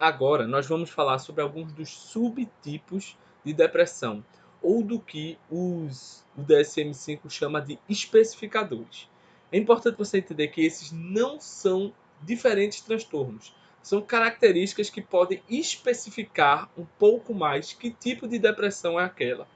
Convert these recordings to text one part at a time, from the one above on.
Agora, nós vamos falar sobre alguns dos subtipos de depressão, ou do que o DSM-5 chama de especificadores. É importante você entender que esses não são diferentes transtornos, são características que podem especificar um pouco mais que tipo de depressão é aquela.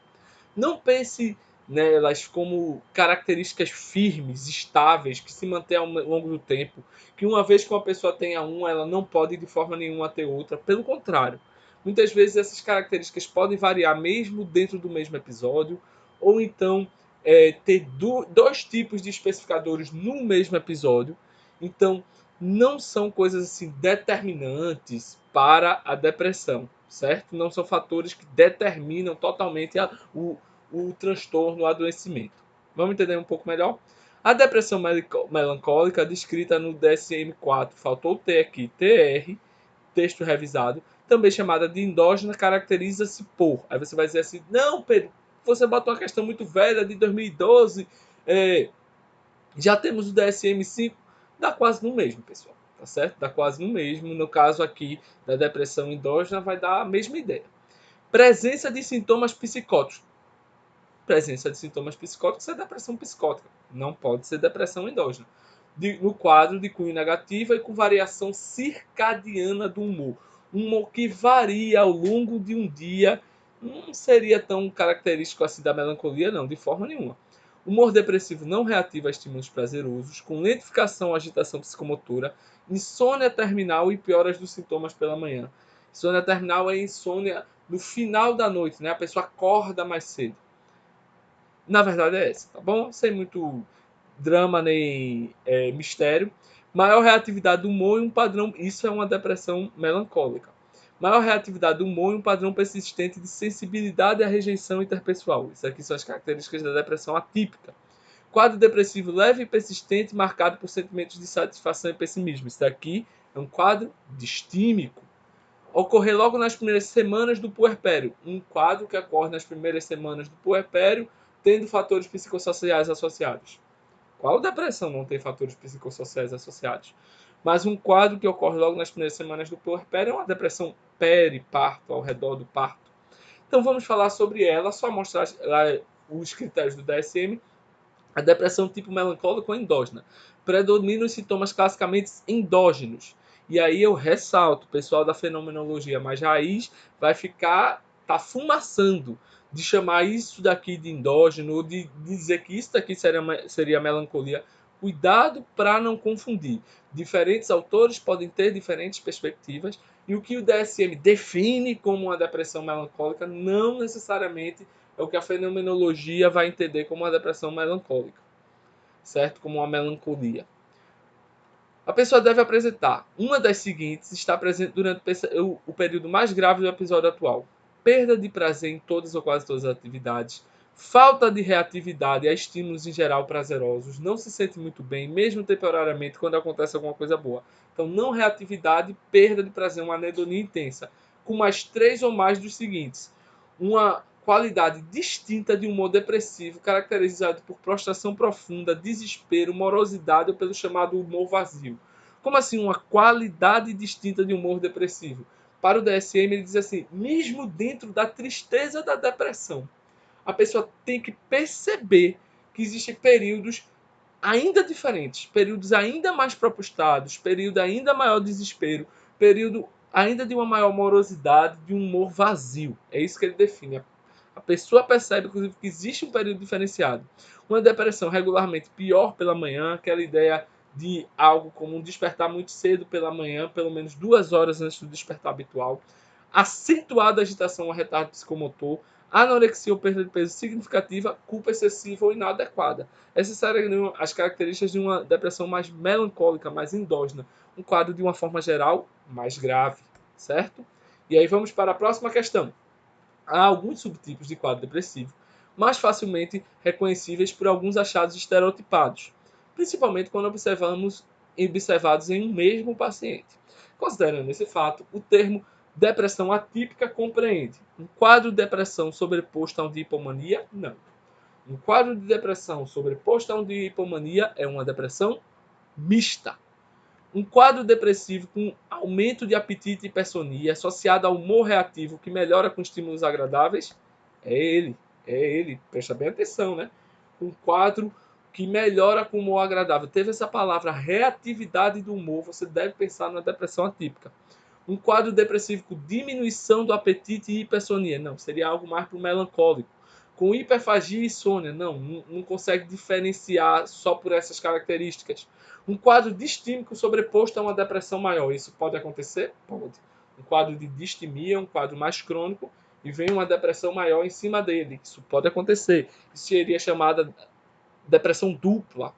Não pense nelas como características firmes, estáveis, que se mantêm ao longo do tempo, que uma vez que uma pessoa tenha uma, ela não pode de forma nenhuma ter outra. Pelo contrário, muitas vezes essas características podem variar mesmo dentro do mesmo episódio, ou então ter dois tipos de especificadores no mesmo episódio. Então, não são coisas assim determinantes para a depressão, certo? Não são fatores que determinam totalmente o transtorno, o adoecimento. Vamos entender um pouco melhor? A depressão melancólica, descrita no DSM-4, faltou ter aqui TR, texto revisado, também chamada de endógena, caracteriza-se por. Aí você vai dizer assim: não, Pedro, você botou uma questão muito velha de 2012, já temos o DSM-5, dá quase no mesmo, pessoal. Tá certo? Dá quase no mesmo. No caso aqui da depressão endógena, vai dar a mesma ideia. Presença de sintomas psicóticos. Presença de sintomas psicóticos é depressão psicótica. Não pode ser depressão endógena. No quadro de cunho negativa e com variação circadiana do humor. Um humor que varia ao longo de um dia. Não seria tão característico assim da melancolia, não, de forma nenhuma. Humor depressivo não reativo a estímulos prazerosos, com lentificação ou agitação psicomotora, insônia terminal e pioras dos sintomas pela manhã. Insônia terminal é insônia no final da noite, né? A pessoa acorda mais cedo. Na verdade é essa, tá bom? Sem muito drama nem mistério. Maior reatividade do humor e um padrão. Isso é uma depressão melancólica. Maior reatividade do humor e um padrão persistente de sensibilidade à rejeição interpessoal. Isso aqui são as características da depressão atípica. Quadro depressivo leve e persistente, marcado por sentimentos de satisfação e pessimismo. Isso daqui é um quadro distímico. Ocorrer logo nas primeiras semanas do puerpério. Um quadro que ocorre nas primeiras semanas do puerpério, tendo fatores psicossociais associados. Qual depressão não tem fatores psicossociais associados? Mas um quadro que ocorre logo nas primeiras semanas do puerpério é uma depressão periparto, ao redor do parto. Então vamos falar sobre ela, só mostrar os critérios do DSM. A depressão tipo melancólica ou endógena. Predominam os sintomas classicamente endógenos. E aí eu ressalto, o pessoal da fenomenologia mais raiz vai tá fumaçando de chamar isso daqui de endógeno ou de dizer que isso daqui seria melancolia. Cuidado para não confundir. Diferentes autores podem ter diferentes perspectivas e o que o DSM define como uma depressão melancólica não necessariamente é o que a fenomenologia vai entender como uma depressão melancólica, certo? Como uma melancolia. A pessoa deve apresentar uma das seguintes, está presente durante o período mais grave do episódio atual: perda de prazer em todas ou quase todas as atividades, falta de reatividade a estímulos em geral prazerosos, não se sente muito bem, mesmo temporariamente, quando acontece alguma coisa boa. Então, não reatividade, perda de prazer, uma anedonia intensa, com mais 3 ou mais dos seguintes: uma qualidade distinta de humor depressivo, caracterizado por prostração profunda, desespero, morosidade ou pelo chamado humor vazio. Como assim uma qualidade distinta de humor depressivo? Para o DSM, ele diz assim: mesmo dentro da tristeza da depressão, a pessoa tem que perceber que existem períodos ainda diferentes, períodos ainda mais propustados, período ainda maior desespero, período ainda de uma maior morosidade, de um humor vazio. É isso que ele define. A pessoa percebe, inclusive, que existe um período diferenciado. Uma depressão regularmente pior pela manhã, aquela ideia de algo como um despertar muito cedo pela manhã, pelo menos 2 horas antes do despertar habitual. Acentuada agitação ou retardo psicomotor, anorexia ou perda de peso significativa, culpa excessiva ou inadequada. Essas seriam as características de uma depressão mais melancólica, mais endógena. Um quadro, de uma forma geral, mais grave, certo? E aí vamos para a próxima questão. Há alguns subtipos de quadro depressivo mais facilmente reconhecíveis por alguns achados estereotipados, principalmente quando observados em um mesmo paciente. Considerando esse fato, o termo depressão atípica compreende um quadro de depressão sobreposto a um de hipomania? Não. Um quadro de depressão sobreposto a um de hipomania é uma depressão mista. Um quadro depressivo com aumento de apetite e hipersonia associado ao humor reativo que melhora com estímulos agradáveis é ele, presta bem atenção, né? Um quadro que melhora com humor agradável. Teve essa palavra reatividade do humor, você deve pensar na depressão atípica. Um quadro depressivo com diminuição do apetite e hipersonia, não, seria algo mais para o melancólico. Com hiperfagia e insônia, não consegue diferenciar só por essas características. Um quadro distímico sobreposto a uma depressão maior, isso pode acontecer? Pode. Um quadro de distimia, um quadro mais crônico, e vem uma depressão maior em cima dele, isso pode acontecer. Isso seria chamada depressão dupla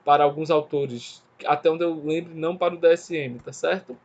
para alguns autores, até onde eu lembro, não para o DSM, tá certo?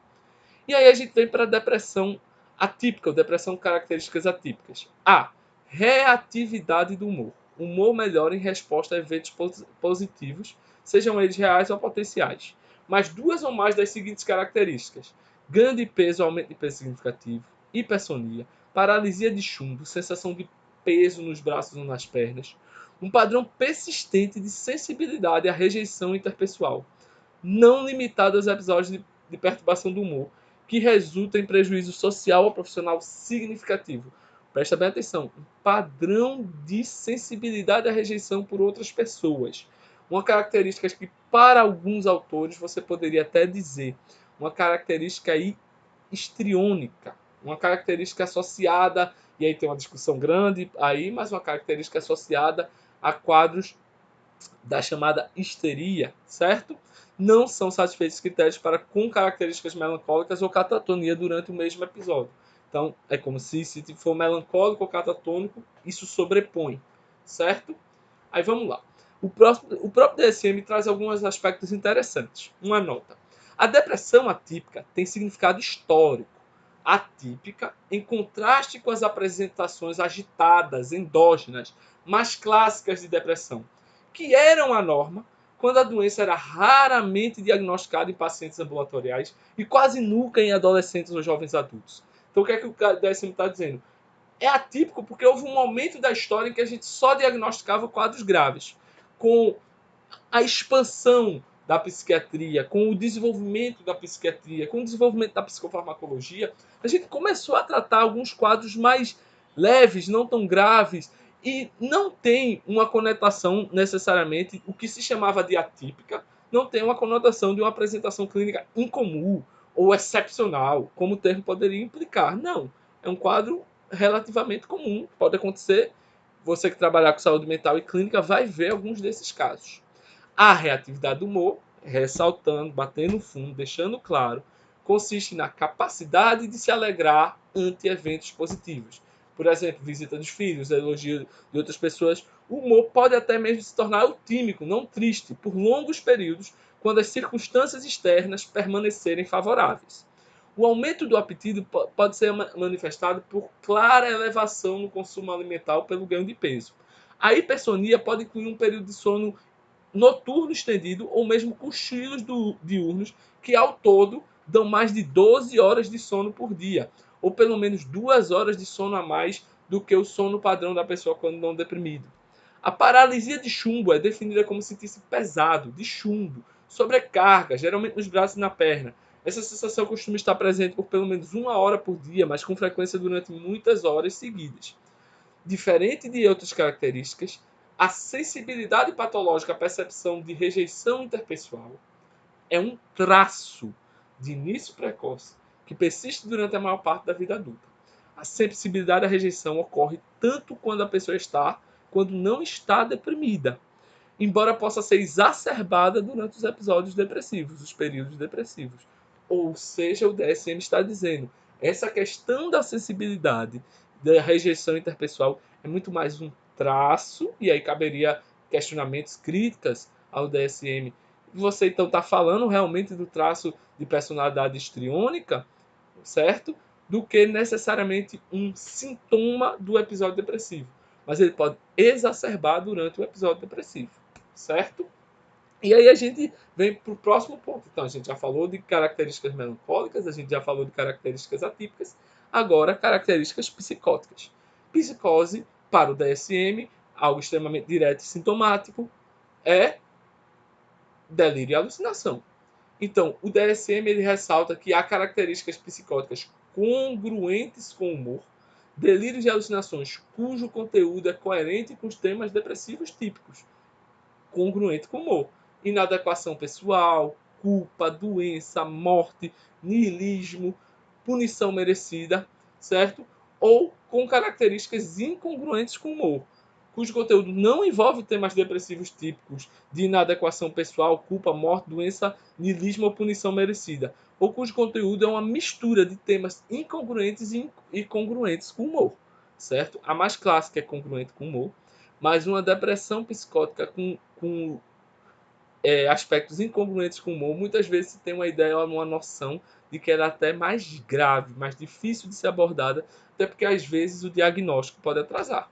E aí a gente vem para a depressão atípica, ou depressão com características atípicas. A. Reatividade do humor. O humor melhora em resposta a eventos positivos, sejam eles reais ou potenciais. Mas duas ou mais das seguintes características: ganho de peso, aumento de peso significativo, hipersonia, paralisia de chumbo, sensação de peso nos braços ou nas pernas, um padrão persistente de sensibilidade à rejeição interpessoal, não limitado aos episódios de perturbação do humor, que resulta em prejuízo social ou profissional significativo. Presta bem atenção, um padrão de sensibilidade à rejeição por outras pessoas. Uma característica que, para alguns autores, você poderia até dizer, uma característica aí histriônica, uma característica associada, e aí tem uma discussão grande aí, mas uma característica associada a quadros da chamada histeria, certo? Não são satisfeitos critérios para com características melancólicas ou catatonia durante o mesmo episódio. Então, é como se for melancólico ou catatônico, isso sobrepõe, certo? Aí vamos lá. O próprio DSM traz alguns aspectos interessantes. Uma nota. A depressão atípica tem significado histórico. Atípica, em contraste com as apresentações agitadas, endógenas, mais clássicas de depressão, que eram a norma quando a doença era raramente diagnosticada em pacientes ambulatoriais e quase nunca em adolescentes ou jovens adultos. Então, o que é que o DSM está dizendo? É atípico porque houve um momento da história em que a gente só diagnosticava quadros graves. Com a expansão da psiquiatria, com o desenvolvimento da psiquiatria, com o desenvolvimento da psicofarmacologia, a gente começou a tratar alguns quadros mais leves, não tão graves, e não tem uma conotação necessariamente, o que se chamava de atípica, não tem uma conotação de uma apresentação clínica incomum ou excepcional, como o termo poderia implicar. Não, é um quadro relativamente comum, pode acontecer. Você que trabalhar com saúde mental e clínica vai ver alguns desses casos. A reatividade do humor, ressaltando, batendo fundo, deixando claro, consiste na capacidade de se alegrar ante eventos positivos. Por exemplo, visita dos filhos, elogio de outras pessoas. O humor pode até mesmo se tornar eutímico, não triste, por longos períodos, quando as circunstâncias externas permanecerem favoráveis. O aumento do apetite pode ser manifestado por clara elevação no consumo alimentar pelo ganho de peso. A hipersonia pode incluir um período de sono noturno estendido ou mesmo cochilos diurnos que ao todo dão mais de 12 horas de sono por dia, ou pelo menos 2 horas de sono a mais do que o sono padrão da pessoa quando não deprimido. A paralisia de chumbo é definida como sentir-se pesado, de chumbo, sobrecarga, geralmente nos braços e na perna. Essa sensação costuma estar presente por pelo menos 1 hora por dia, mas com frequência durante muitas horas seguidas. Diferente de outras características, a sensibilidade patológica à percepção de rejeição interpessoal é um traço de início precoce que persiste durante a maior parte da vida adulta. A sensibilidade à rejeição ocorre tanto quando a pessoa está, quando não está deprimida, embora possa ser exacerbada durante os episódios depressivos, os períodos depressivos. Ou seja, o DSM está dizendo, essa questão da sensibilidade, da rejeição interpessoal, é muito mais um traço, e aí caberia questionamentos, críticas ao DSM. Você então está falando realmente do traço de personalidade histriônica, certo? Do que necessariamente um sintoma do episódio depressivo. Mas ele pode exacerbar durante o episódio depressivo, certo? E aí a gente vem para o próximo ponto. Então, a gente já falou de características melancólicas, a gente já falou de características atípicas, agora características psicóticas. Psicose, para o DSM, algo extremamente direto e sintomático, é delírio e alucinação. Então, o DSM ele ressalta que há características psicóticas congruentes com o humor, delírios e alucinações cujo conteúdo é coerente com os temas depressivos típicos, congruente com o humor, inadequação pessoal, culpa, doença, morte, niilismo, punição merecida, certo? Ou com características incongruentes com o humor, cujo conteúdo não envolve temas depressivos típicos de inadequação pessoal, culpa, morte, doença, niilismo ou punição merecida, ou cujo conteúdo é uma mistura de temas incongruentes e congruentes com o humor, certo? A mais clássica é congruente com o humor, mas uma depressão psicótica com aspectos incongruentes com o humor, muitas vezes se tem uma ideia ou uma noção de que ela é até mais grave, mais difícil de ser abordada, até porque às vezes o diagnóstico pode atrasar.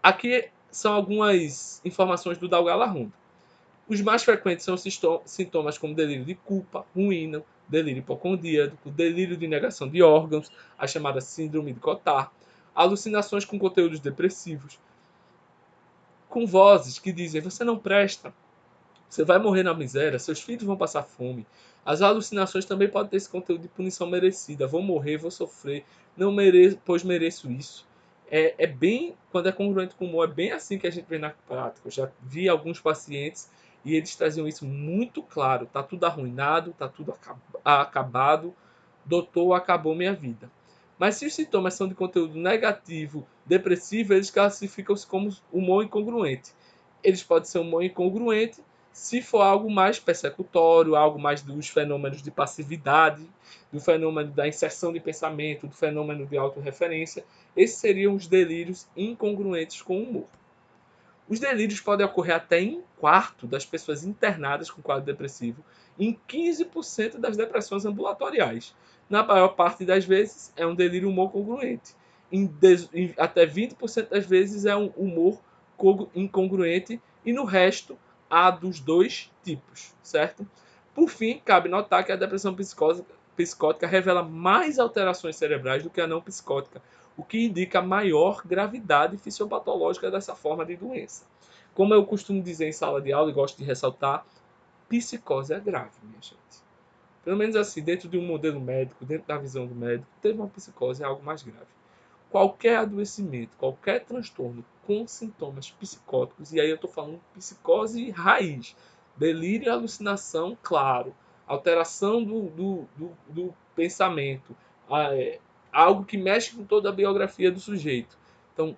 Aqui são algumas informações do Dalgalarrondo. Os mais frequentes são sintomas como delírio de culpa, ruína, delírio hipocondríaco, delírio de negação de órgãos, a chamada síndrome de Cotard, alucinações com conteúdos depressivos, com vozes que dizem você não presta, você vai morrer na miséria, seus filhos vão passar fome. As alucinações também podem ter esse conteúdo de punição merecida. Vou morrer, vou sofrer, não mereço, pois mereço isso. É bem, quando é congruente com o humor, é bem assim que a gente vê na prática. Eu já vi alguns pacientes e eles traziam isso muito claro. Tá tudo arruinado, tá tudo acabado. Doutor, acabou minha vida. Mas se os sintomas são de conteúdo negativo, depressivo, eles classificam-se como humor incongruente. Eles podem ser humor incongruente se for algo mais persecutório, algo mais dos fenômenos de passividade, do fenômeno da inserção de pensamento, do fenômeno de autorreferência, esses seriam os delírios incongruentes com o humor. Os delírios podem ocorrer até em 1/4 das pessoas internadas com quadro depressivo, em 15% das depressões ambulatoriais. Na maior parte das vezes, é um delírio humor congruente. Em até 20% das vezes é um humor incongruente e no resto há dos dois tipos, certo? Por fim, cabe notar que a depressão psicótica revela mais alterações cerebrais do que a não psicótica, o que indica maior gravidade fisiopatológica dessa forma de doença. Como eu costumo dizer em sala de aula e gosto de ressaltar, psicose é grave, minha gente. Pelo menos assim, dentro de um modelo médico, dentro da visão do médico, ter uma psicose é algo mais grave. Qualquer adoecimento, qualquer transtorno com sintomas psicóticos, e aí eu estou falando psicose raiz, delírio e alucinação, claro, alteração do pensamento, algo que mexe com toda a biografia do sujeito. Então,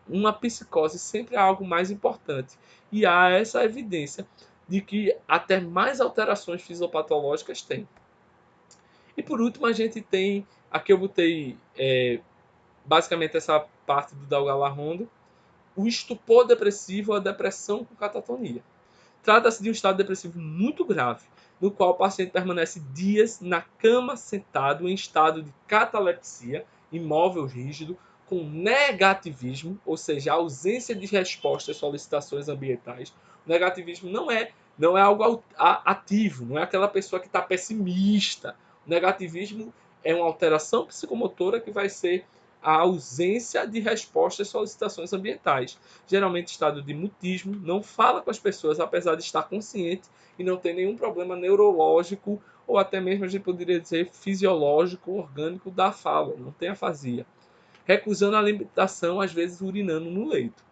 uma psicose sempre é algo mais importante. E há essa evidência de que até mais alterações fisiopatológicas tem. E por último, a gente tem, aqui eu botei basicamente essa parte do Dalgalarrondo, o estupor depressivo ou a depressão com catatonia. Trata-se de um estado depressivo muito grave, no qual o paciente permanece dias na cama sentado em estado de catalepsia, imóvel rígido, com negativismo, ou seja, ausência de resposta às solicitações ambientais. O negativismo não é algo ativo, não é aquela pessoa que está pessimista. O negativismo é uma alteração psicomotora que vai ser a ausência de resposta às solicitações ambientais. Geralmente estado de mutismo, não fala com as pessoas apesar de estar consciente e não ter nenhum problema neurológico ou até mesmo a gente poderia dizer fisiológico, orgânico da fala, não tem afasia. Recusando a alimentação, às vezes urinando no leito.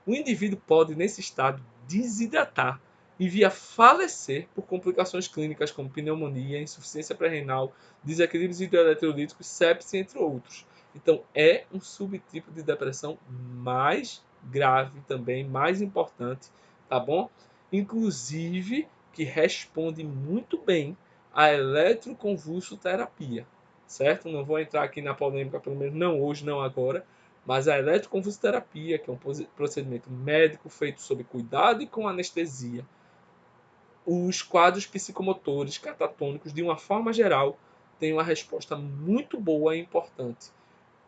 O indivíduo pode, nesse estado, desidratar e vir a falecer por complicações clínicas como pneumonia, insuficiência pré-renal, desequilíbrios hidroeletrolíticos, sepse, entre outros. Então, é um subtipo de depressão mais grave também, mais importante, tá bom? Inclusive, que responde muito bem à eletroconvulsoterapia, certo? Não vou entrar aqui na polêmica, pelo menos não hoje, não agora, mas a eletroconvulsoterapia, que é um procedimento médico feito sob cuidado e com anestesia, os quadros psicomotores catatônicos, de uma forma geral, têm uma resposta muito boa e importante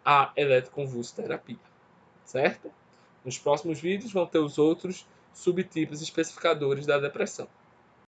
à eletroconvulsoterapia, certo? Nos próximos vídeos vão ter os outros subtipos especificadores da depressão.